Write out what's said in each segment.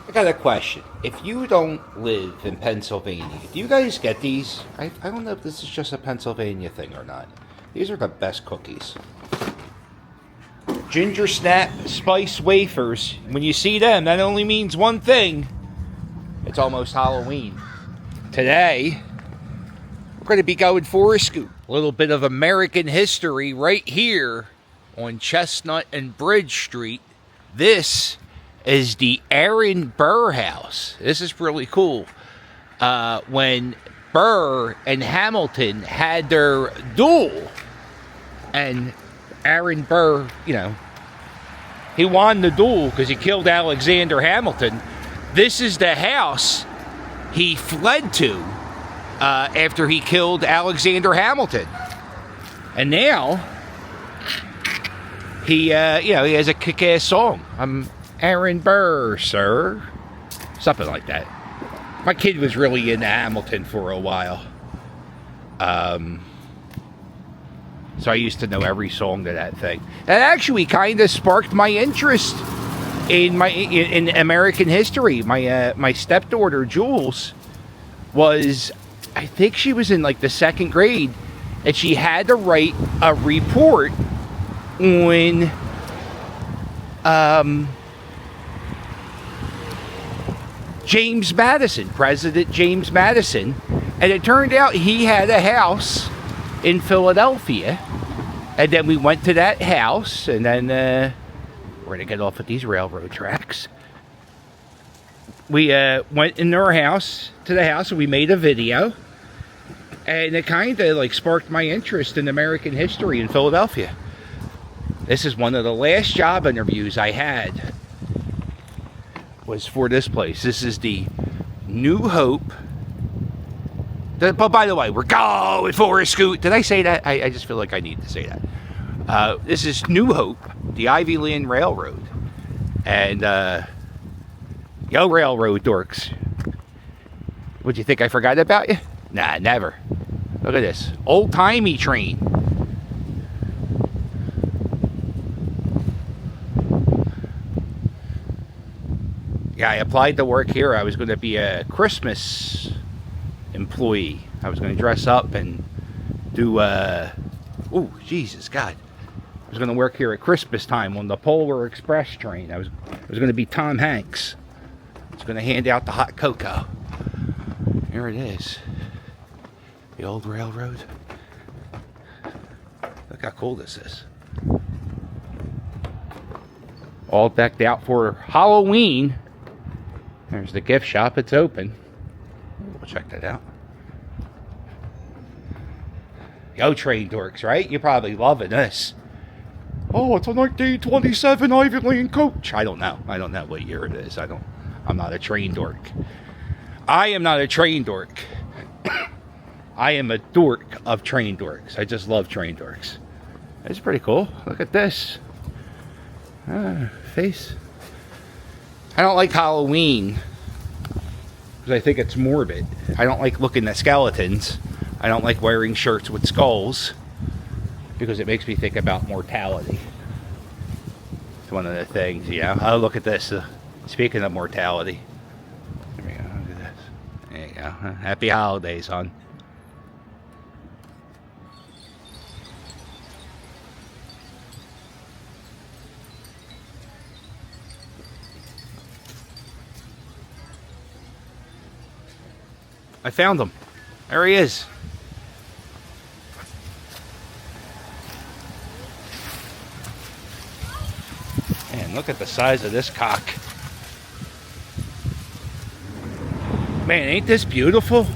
I got a question. If you don't live in Pennsylvania, do you guys get these? I don't know if this is just a Pennsylvania thing or not. These are the best cookies. Ginger snap spice wafers. When you see them, that only means one thing. It's almost Halloween. Today, we're going to be going for a scoop. A little bit of American history right here on Chestnut and Bridge Street. This is the Aaron Burr house. This is really cool. When Burr and Hamilton had their duel, and Aaron Burr, he won the duel because he killed Alexander Hamilton. This is the house he fled to after he killed Alexander Hamilton. And now, he has a kick-ass song. I'm Aaron Burr, sir. Something like that. My kid was really into Hamilton for a while. So I used to know every song to that thing. That actually kind of sparked my interest in American history. My stepdaughter, Jules, I think she was in like the second grade, and she had to write a report on James Madison, President James Madison. And it turned out he had a house in Philadelphia. And then we went to that house, and then we're going to get off at these railroad tracks. We went in our house, to the house, and we made a video. And it kind of like sparked my interest in American history in Philadelphia. This is one of the last job interviews I had, was for this place. This is the New Hope. But by the way, we're going for a scoot. Did I say that? I just feel like I need to say that. This is New Hope, the Ivy Land Railroad. And, yo, railroad dorks. Would you think I forgot about you? Nah, never. Look at this. Old-timey train. Yeah, I applied to work here. I was going to be a Christmas employee. I was going to dress up and do, oh, Jesus, God. I was going to work here at Christmas time on the Polar Express train. I was going to be Tom Hanks. I was going to hand out the hot cocoa. Here it is. The old railroad. Look how cool this is. All decked out for Halloween. There's the gift shop. It's open. We'll check that out. Yo, train dorks, right? You're probably loving this. Oh, it's a 1927 Ivy Land coach. I don't know what year it is. I'm not a train dork. I am not a train dork. I am a dork of train dorks. I just love train dorks. It's pretty cool. Look at this. Face. I don't like Halloween because I think it's morbid. I don't like looking at skeletons. I don't like wearing shirts with skulls because it makes me think about mortality. It's one of the things, Oh, look at this. Speaking of mortality. There we go. Look at this. There you go. Happy holidays, hon. I found him. There he is. Man, look at the size of this cock. Man, ain't this beautiful?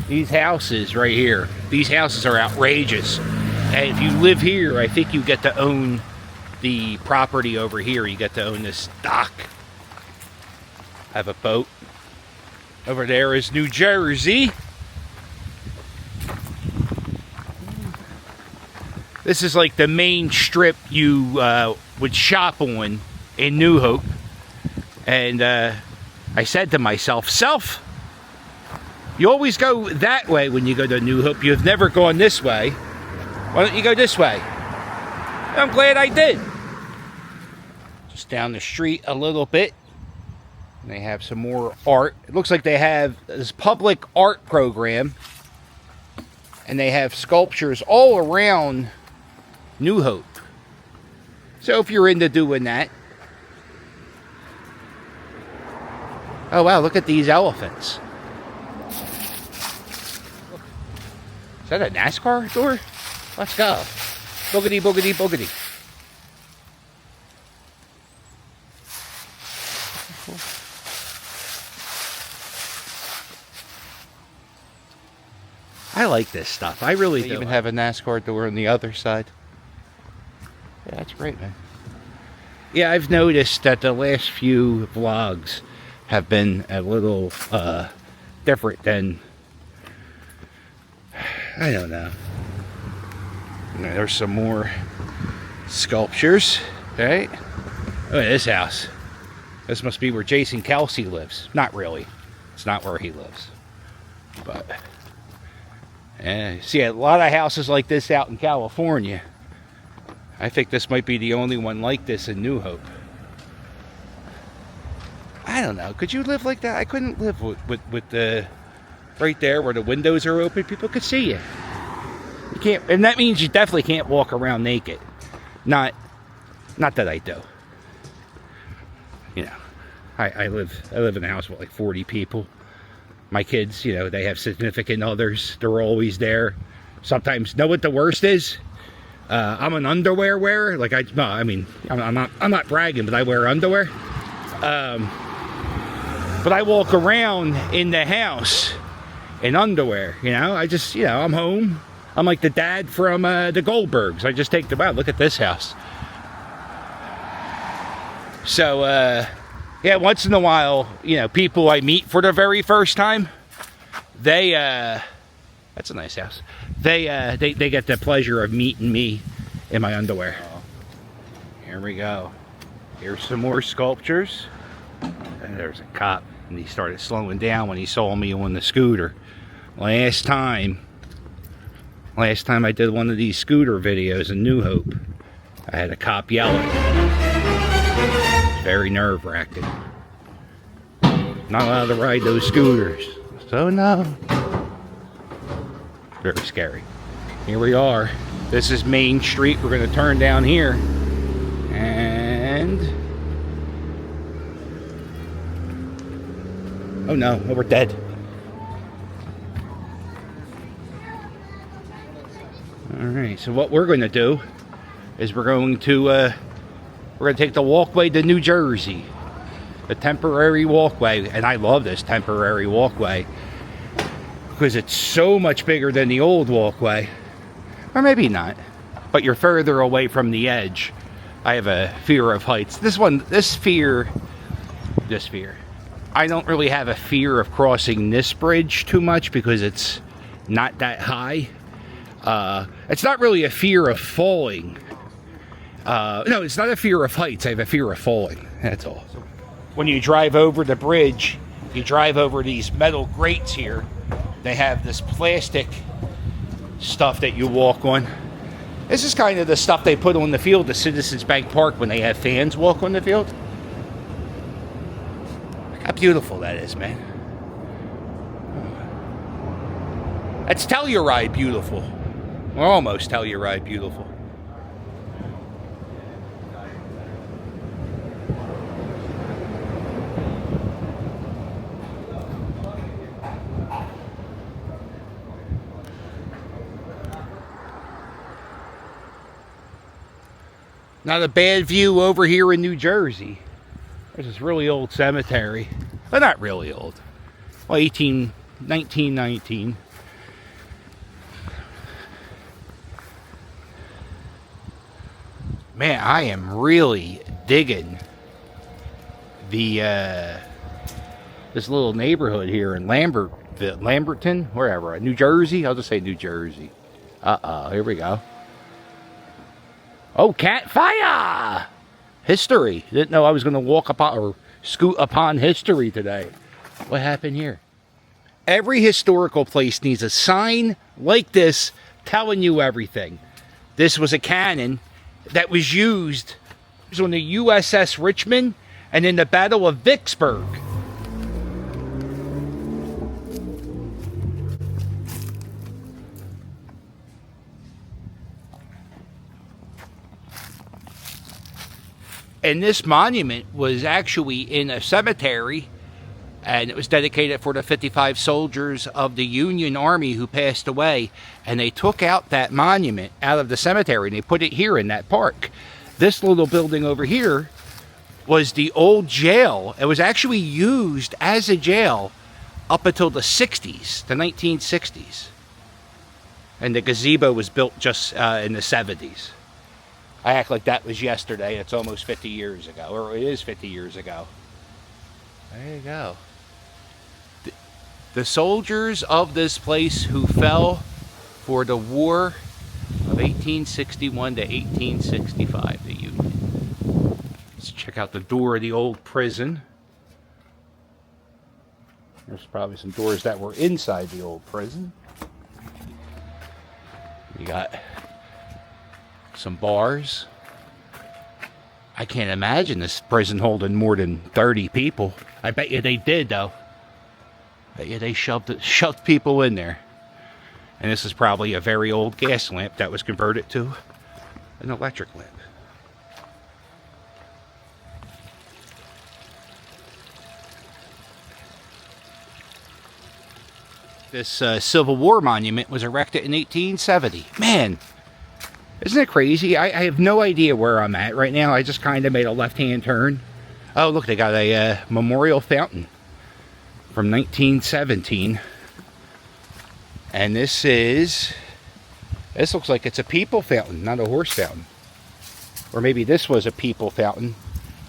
These houses right here. These houses are outrageous. And if you live here, I think you get to own the property over here. You get to own this dock. Have a boat. Over there is New Jersey. This is like the main strip you would shop on in New Hope. And I said to myself, you always go that way when you go to New Hope. You've never gone this way. Why don't you go this way? I'm glad I did. Just down the street a little bit. And they have some more art. It looks like they have this public art program. And they have sculptures all around New Hope. So if you're into doing that. Oh wow, look at these elephants. Is that a NASCAR door? Let's go. Boogity, boogity, boogity. I like this stuff. I really do. They even have a NASCAR door on the other side. Yeah, that's great, man. Yeah, I've noticed that the last few vlogs have been a little different than, I don't know. There's some more sculptures, right? Look at this house. This must be where Jason Kelsey lives. Not really. It's not where he lives. But yeah, see a lot of houses like this out in California. I think this might be the only one like this in New Hope. I don't know. Could you live like that? I couldn't live with the right there where the windows are open. People could see you. You can't, and that means you definitely can't walk around naked. Not that I do. You know, I live in a house with like 40 people. My kids, you know, they have significant others. They're always there. Sometimes, know what the worst is? I'm an underwear wearer. Like I'm not bragging, but I wear underwear. But I walk around in the house in underwear. You know, I just, you know, I'm home. I'm like the dad from the Goldbergs. I just take them out. Look at this house. So, yeah, once in a while, you know, people I meet for the very first time, they, that's a nice house. They get the pleasure of meeting me in my underwear. Here we go. Here's some more sculptures. And there's a cop, and he started slowing down when he saw me on the scooter. Last time I did one of these scooter videos in New Hope, I had a cop yelling. Very nerve-wracking. Not allowed to ride those scooters. So no. Very scary. Here we are. This is Main Street. We're going to turn down here. And... oh no, we're dead. Alright, so what we're going to do is we're going to take the walkway to New Jersey. The temporary walkway. And I love this temporary walkway because it's so much bigger than the old walkway. Or maybe not. But you're further away from the edge. I have a fear of heights. This fear. I don't really have a fear of crossing this bridge too much because it's not that high. It's not really a fear of falling. No, it's not a fear of heights. I have a fear of falling. That's all. When you drive over the bridge, you drive over these metal grates here. They have this plastic stuff that you walk on. This is kind of the stuff they put on the field at Citizens Bank Park when they have fans walk on the field. Look how beautiful that is, man. That's Telluride beautiful. Or almost Telluride beautiful. Not a bad view over here in New Jersey. There's this really old cemetery. Well, not really old. Well, 1919. Man, I am really digging the this little neighborhood here in Lamberton, wherever, New Jersey. I'll just say New Jersey. Here we go. Oh, cat fire! History. Didn't know I was going to walk upon or scoot upon history today. What happened here? Every historical place needs a sign like this telling you everything. This was a cannon that was used on the USS Richmond and in the Battle of Vicksburg. And this monument was actually in a cemetery, and it was dedicated for the 55 soldiers of the Union Army who passed away. And they took out that monument out of the cemetery and they put it here in that park. This little building over here was the old jail. It was actually used as a jail up until the 60s, the 1960s. And the gazebo was built just in the 70s. I act like that was yesterday. It's almost 50 years ago, or it is 50 years ago. There you go. The soldiers of this place who fell for the war of 1861 to 1865, the Union. Let's check out the door of the old prison. There's probably some doors that were inside the old prison. You got some bars. I can't imagine this prison holding more than 30 people. I bet you they did, though. Bet you they shoved people in there. And this is probably a very old gas lamp that was converted to an electric lamp. This Civil War monument was erected in 1870. Man, isn't it crazy? I have no idea where I'm at right now. I just kind of made a left-hand turn. Oh, look, they got a memorial fountain from 1917. And this looks like it's a people fountain, not a horse fountain. Or maybe this was a people fountain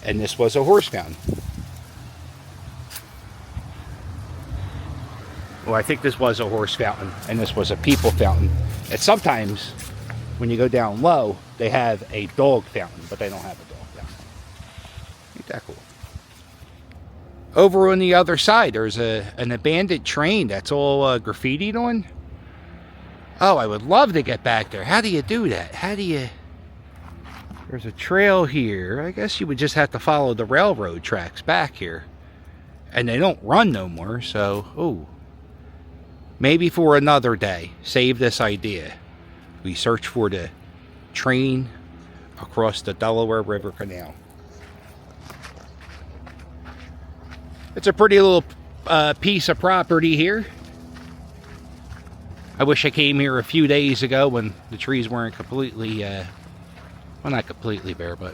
and this was a horse fountain. Well, I think this was a horse fountain and this was a people fountain. And sometimes when you go down low, they have a dog fountain, but they don't have a dog fountain. Ain't that cool? Over on the other side, there's an abandoned train that's all graffitied on. Oh, I would love to get back there. How do you do that? How do you... There's a trail here. I guess you would just have to follow the railroad tracks back here. And they don't run no more, so... Oh. Maybe for another day. Save this idea. We search for the train across the Delaware River Canal. It's a pretty little piece of property here. I wish I came here a few days ago when the trees weren't completely, well, not completely bare, but...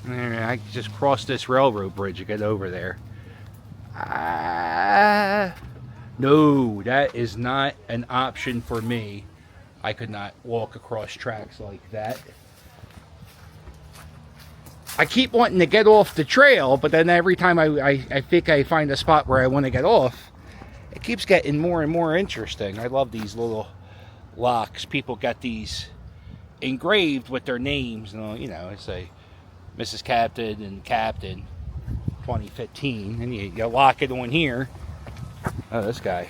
I just crossed this railroad bridge to get over there. No, that is not an option for me. I could not walk across tracks like that. I keep wanting to get off the trail, but then every time I think I find a spot where I want to get off, it keeps getting more and more interesting. I love these little locks. People got these engraved with their names. And, you know, it's a Mrs. Captain and Captain 2015. And you lock it on here. Oh, this guy.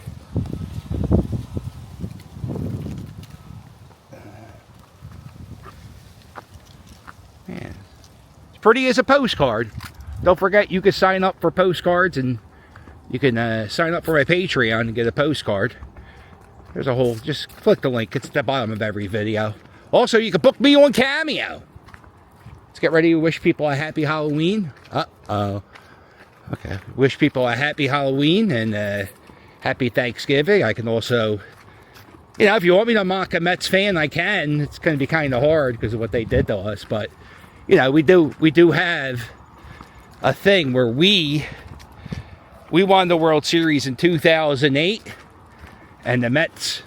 Man, it's pretty as a postcard. Don't forget, you can sign up for postcards, and you can sign up for my Patreon and get a postcard. There's a whole, just click the link. It's at the bottom of every video. Also, you can book me on Cameo. Let's get ready to wish people a happy Halloween. Uh-oh. Okay. Wish people a happy Halloween and happy Thanksgiving. I can also, you know, if you want me to mock a Mets fan, I can. It's going to be kind of hard because of what they did to us, but you know, we do have a thing where we won the World Series in 2008, and the Mets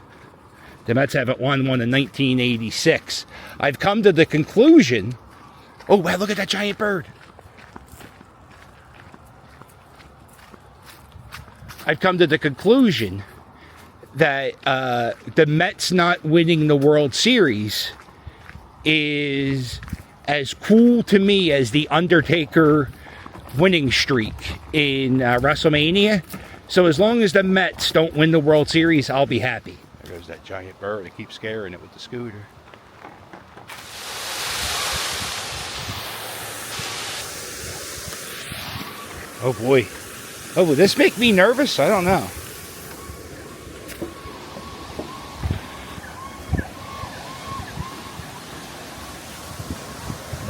haven't won one in 1986. I've come to the conclusion. Oh wow! Look at that giant bird. I've come to the conclusion that the Mets not winning the World Series is as cool to me as the Undertaker winning streak in WrestleMania. So as long as the Mets don't win the World Series, I'll be happy. There goes that giant bird. I keep scaring it with the scooter. Oh boy. Oh, will this make me nervous? I don't know.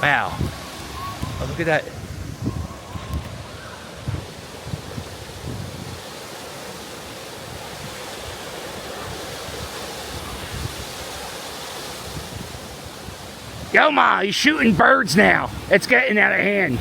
Wow. Oh, look at that. Yo, Ma, he's shooting birds now. It's getting out of hand.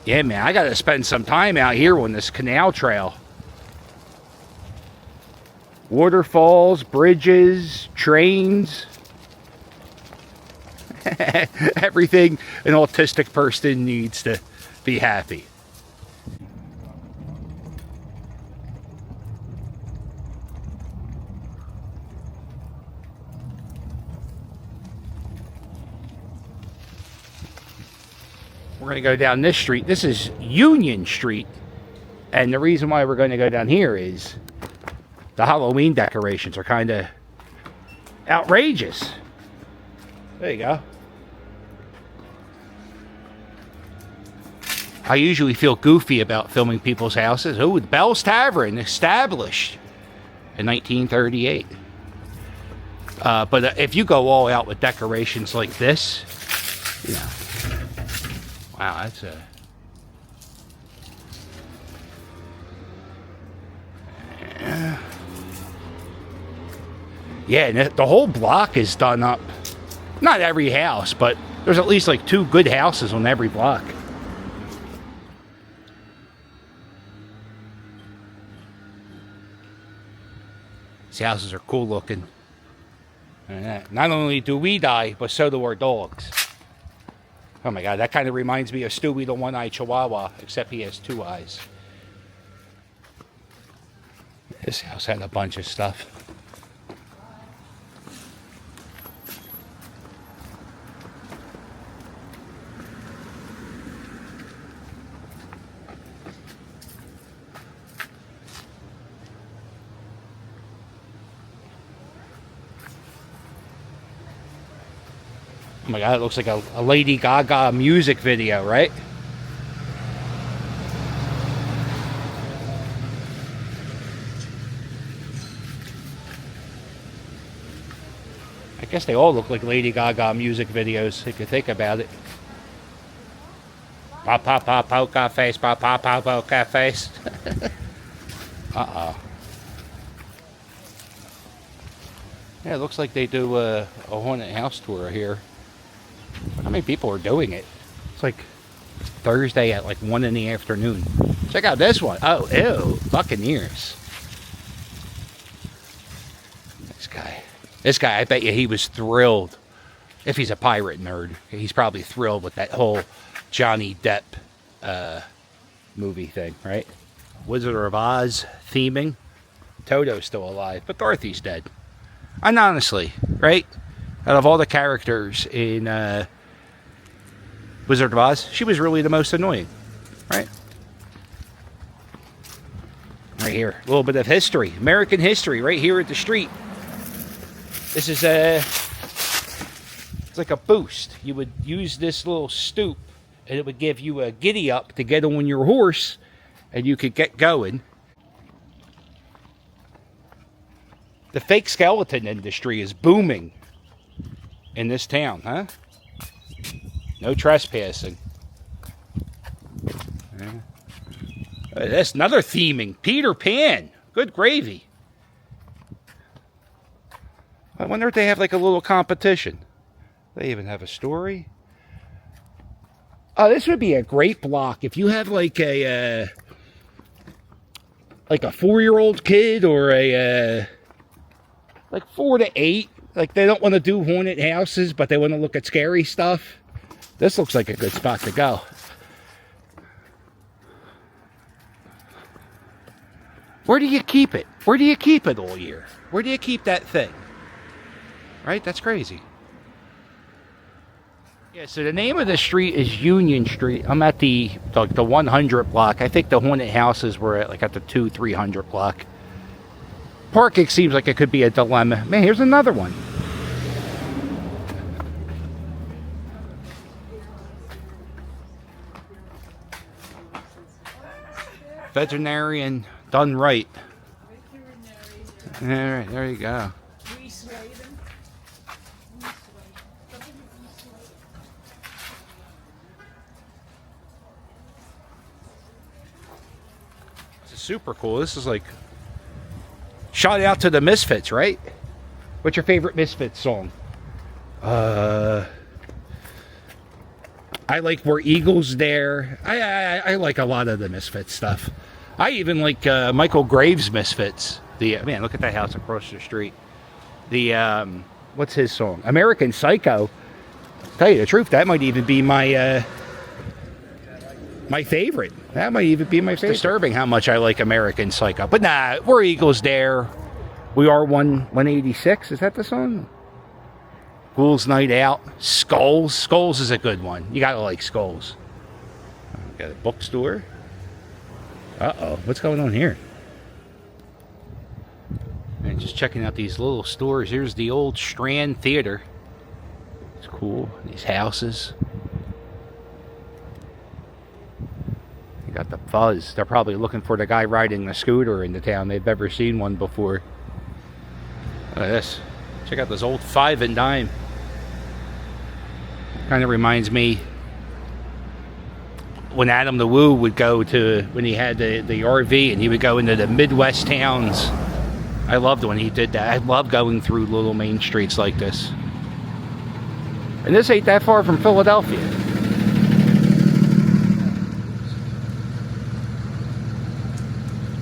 Yeah, man, I gotta spend some time out here on this canal trail. Waterfalls, bridges, trains. Everything an autistic person needs to be happy. We're going to go down this street. This is Union Street. And the reason why we're going to go down here is the Halloween decorations are kind of outrageous. There you go. I usually feel goofy about filming people's houses. Oh, the Bell's Tavern, established in 1938. But if you go all out with decorations like this, you know, wow, that's a... Yeah, and the whole block is done up. Not every house, but there's at least like 2 good houses on every block. These houses are cool looking. And not only do we die, but so do our dogs. Oh my God, that kind of reminds me of Stewie the one-eyed Chihuahua, except he has 2 eyes. This house had a bunch of stuff. Oh my God, it looks like a Lady Gaga music video, right? I guess they all look like Lady Gaga music videos, if you think about it. Pop, pop, pop, poker face, pop, pop, pop, poker face. Uh-oh. Yeah, it looks like they do a haunted house tour here. How many people are doing it? It's like Thursday at like 1 in the afternoon. Check out this one. Oh, ew. Buccaneers. This guy, I bet you he was thrilled. If he's a pirate nerd, he's probably thrilled with that whole Johnny Depp movie thing, right? Wizard of Oz theming. Toto's still alive, but Dorothy's dead. And honestly, right? Out of all the characters in Wizard of Oz, she was really the most annoying, right? Right here, a little bit of history, American history, right here at the street. This is it's like a boost. You would use this little stoop, and it would give you a giddy up to get on your horse, and you could get going. The fake skeleton industry is booming in this town, huh? No trespassing. That's another theming. Peter Pan. Good gravy. I wonder if they have like a little competition. They even have a story. Oh, this would be a great block if you have like a 4-year-old kid or a like 4 to 8. Like they don't want to do haunted houses, but they want to look at scary stuff. This looks like a good spot to go. Where do you keep it? Where do you keep it all year? Where do you keep that thing? Right? That's crazy. Yeah, so the name of the street is Union Street. I'm at the 100 block. I think the haunted houses were at the 200-300 block. Parking seems like it could be a dilemma. Man, here's another one. Veterinarian done right. All right, there you go. This is super cool. This is like shout out to the Misfits, right? What's your favorite Misfits song? I like Were Eagles There. I like a lot of the Misfits stuff. I even like Michael Graves' Misfits. Man, look at that house across the street. What's his song? American Psycho. Tell you the truth, that might even be my my favorite. That might even be my favorite. It's disturbing how much I like American Psycho. But nah, Were Eagles There. We Are 186. Is that the song? Ghouls Night Out. Skulls. Skulls is a good one. You gotta like Skulls. Got a bookstore. Uh-oh. What's going on here? And just checking out these little stores. Here's the old Strand Theater. It's cool. These houses. You got the Fuzz. They're probably looking for the guy riding the scooter in the town. They've never seen one before. Look at this. Check out this old 5 and dime. Kind of reminds me when Adam the Woo would go to, when he had the RV and he would go into the Midwest towns. I loved when he did that. I love going through little main streets like this. And this ain't that far from Philadelphia.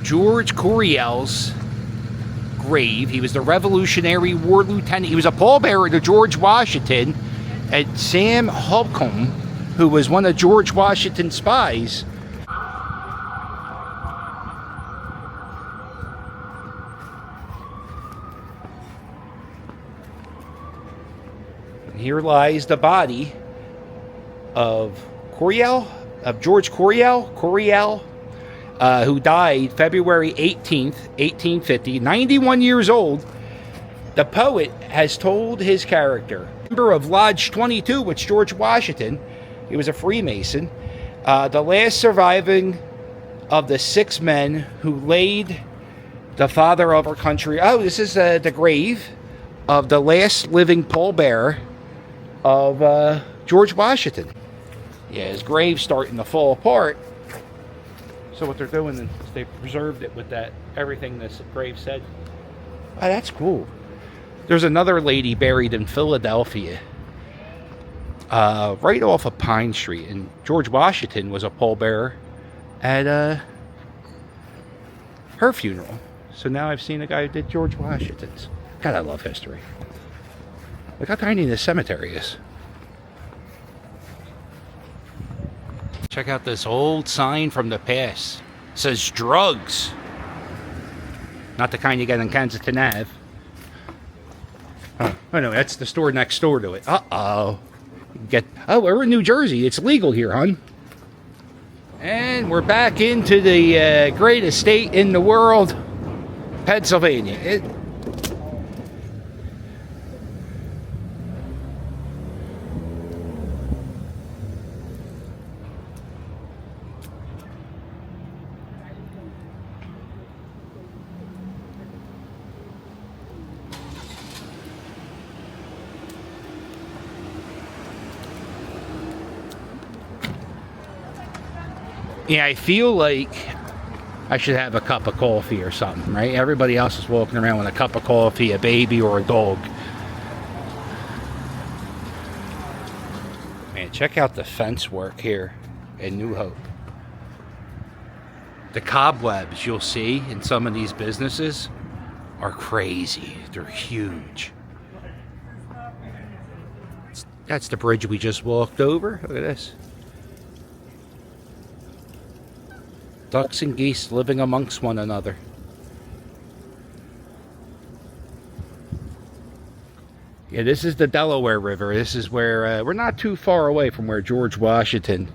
George Corel's grave. He was the Revolutionary War lieutenant. He was a pallbearer to George Washington. And Sam Holcomb, who was one of George Washington's spies. And here lies the body of George Corel, who died February 18th, 1850, 91 years old. The poet has told his character. Member of Lodge 22 with George Washington. He was a Freemason. The last surviving of the 6 men who laid the father of our country. Oh, this is the grave of the last living pallbearer of George Washington. Yeah, his grave's starting to fall apart. So what they're doing is they preserved it with that, everything this grave said. Oh, that's cool. There's another lady buried in Philadelphia, right off of Pine Street. And George Washington was a pallbearer at her funeral. So now I've seen a guy who did George Washington's. God, I love history. Look how tiny this cemetery is. Check out this old sign from the past. It says drugs. Not the kind you get in Kensington Ave. Oh no, that's the store next door to it. Uh-oh. We're in New Jersey. It's legal here, hon. And we're back into the greatest state in the world, Pennsylvania. Yeah, I feel like I should have a cup of coffee or something, right? Everybody else is walking around with a cup of coffee, a baby, or a dog. Man, check out the fence work here in New Hope. The cobwebs you'll see in some of these businesses are crazy. They're huge. That's the bridge we just walked over. Look at this. Ducks and geese living amongst one another. Yeah, this is the Delaware River. This is where, we're not too far away from where George Washington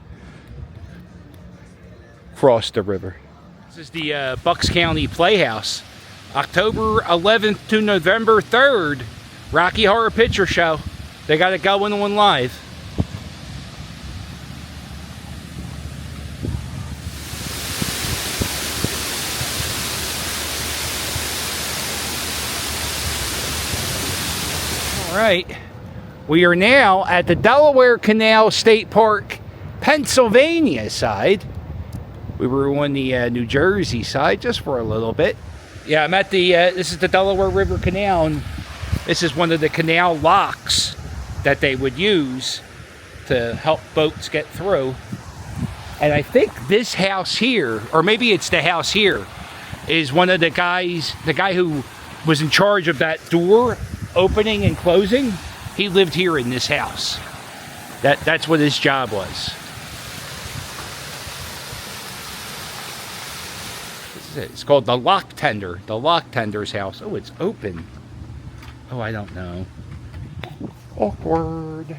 crossed the river. This is the Bucks County Playhouse. October 11th to November 3rd, Rocky Horror Picture Show. They got it going on live. All right, we are now at the Delaware Canal State Park, Pennsylvania side. We were on the New Jersey side just for a little bit. Yeah, I'm at the, this is the Delaware River Canal, and this is one of the canal locks that they would use to help boats get through. And I think this house here, or maybe it's the house here, is one of the guys, the guy who was in charge of that door opening and closing. He lived here in this house. That's what his job was. This is it. It's called the lock tender. The lock tender's house. Oh, it's open. Oh, I don't know. Awkward.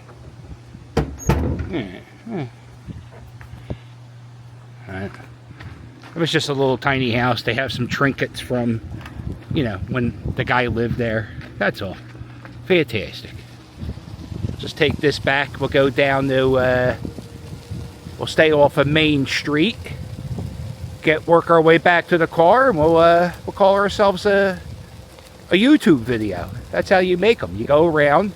It was just a little tiny house. They have some trinkets from, you know, when the guy lived there. That's all. Fantastic. Just take this back. We'll go down to, we'll stay off of Main Street. Work our way back to the car, and we'll call ourselves a YouTube video. That's how you make them. You go around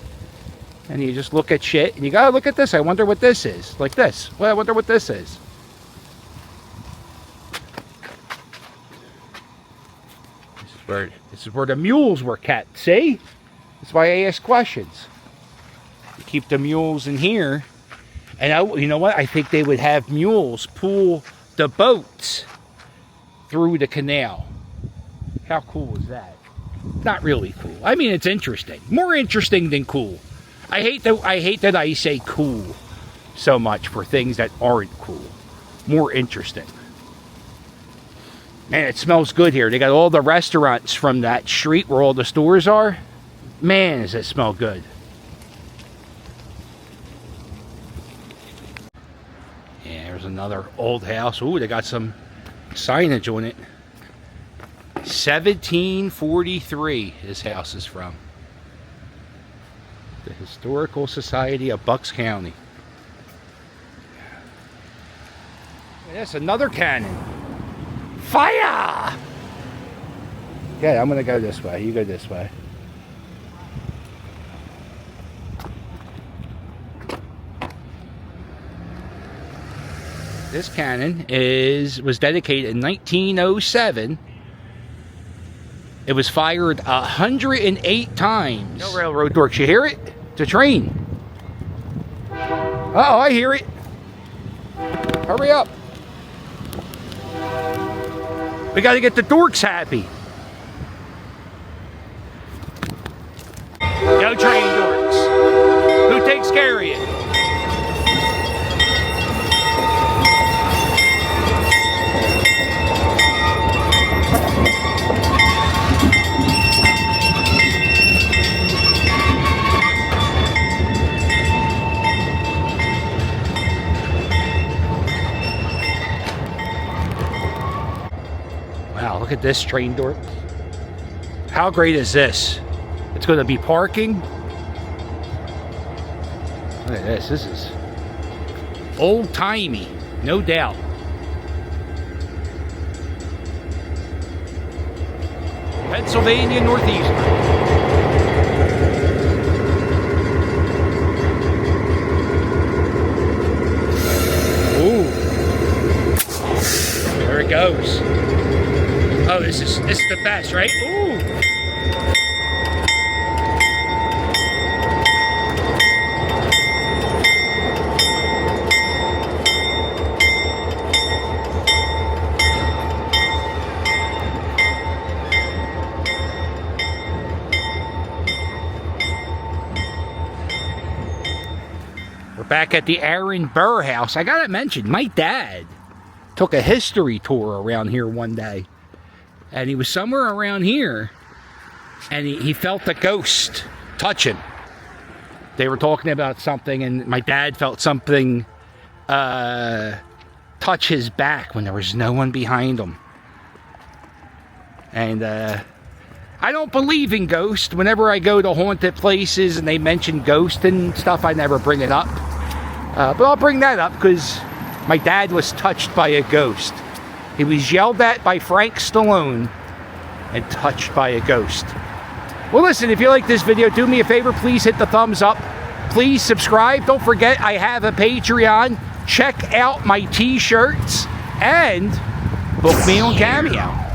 and you just look at shit, and you go, oh, look at this. I wonder what this is. Like this. Well, I wonder what this is. This is where the mules were kept. See? That's why I ask questions. You keep the mules in here, and you know what? I think they would have mules pull the boats through the canal. How cool is that? Not really cool. I mean, it's interesting. More interesting than cool. I hate that I say cool so much for things that aren't cool. More interesting. Man, it smells good here. They got all the restaurants from that street where all the stores are. Man, does it smell good. Yeah, there's another old house. Ooh, they got some signage on it. 1743 this house is from. The Historical Society of Bucks County. Yes, another cannon. Fire! Yeah, I'm gonna go this way. You go this way. This cannon was dedicated in 1907. It was fired 108 times. No railroad dorks, you hear it? It's a train. Uh-oh, I hear it. Hurry up. We got to get the dorks happy. Go train dorks. Who takes care of you? Wow, look at this train dork. How great is this? It's going to be parking. Look at this. This is old-timey, no doubt. Pennsylvania Northeastern. Ooh. There it goes. Oh, this is the best, right? Ooh. We're back at the Aaron Burr house. I gotta mention, my dad took a history tour around here one day. And he was somewhere around here, and he felt a ghost touch him. They were talking about something, and my dad felt something touch his back when there was no one behind him. And I don't believe in ghosts. Whenever I go to haunted places and they mention ghosts and stuff, I never bring it up. But I'll bring that up because my dad was touched by a ghost. He was yelled at by Frank Stallone and touched by a ghost. Well, listen, if you like this video, do me a favor. Please hit the thumbs up. Please subscribe. Don't forget, I have a Patreon. Check out my t-shirts and book me on Cameo.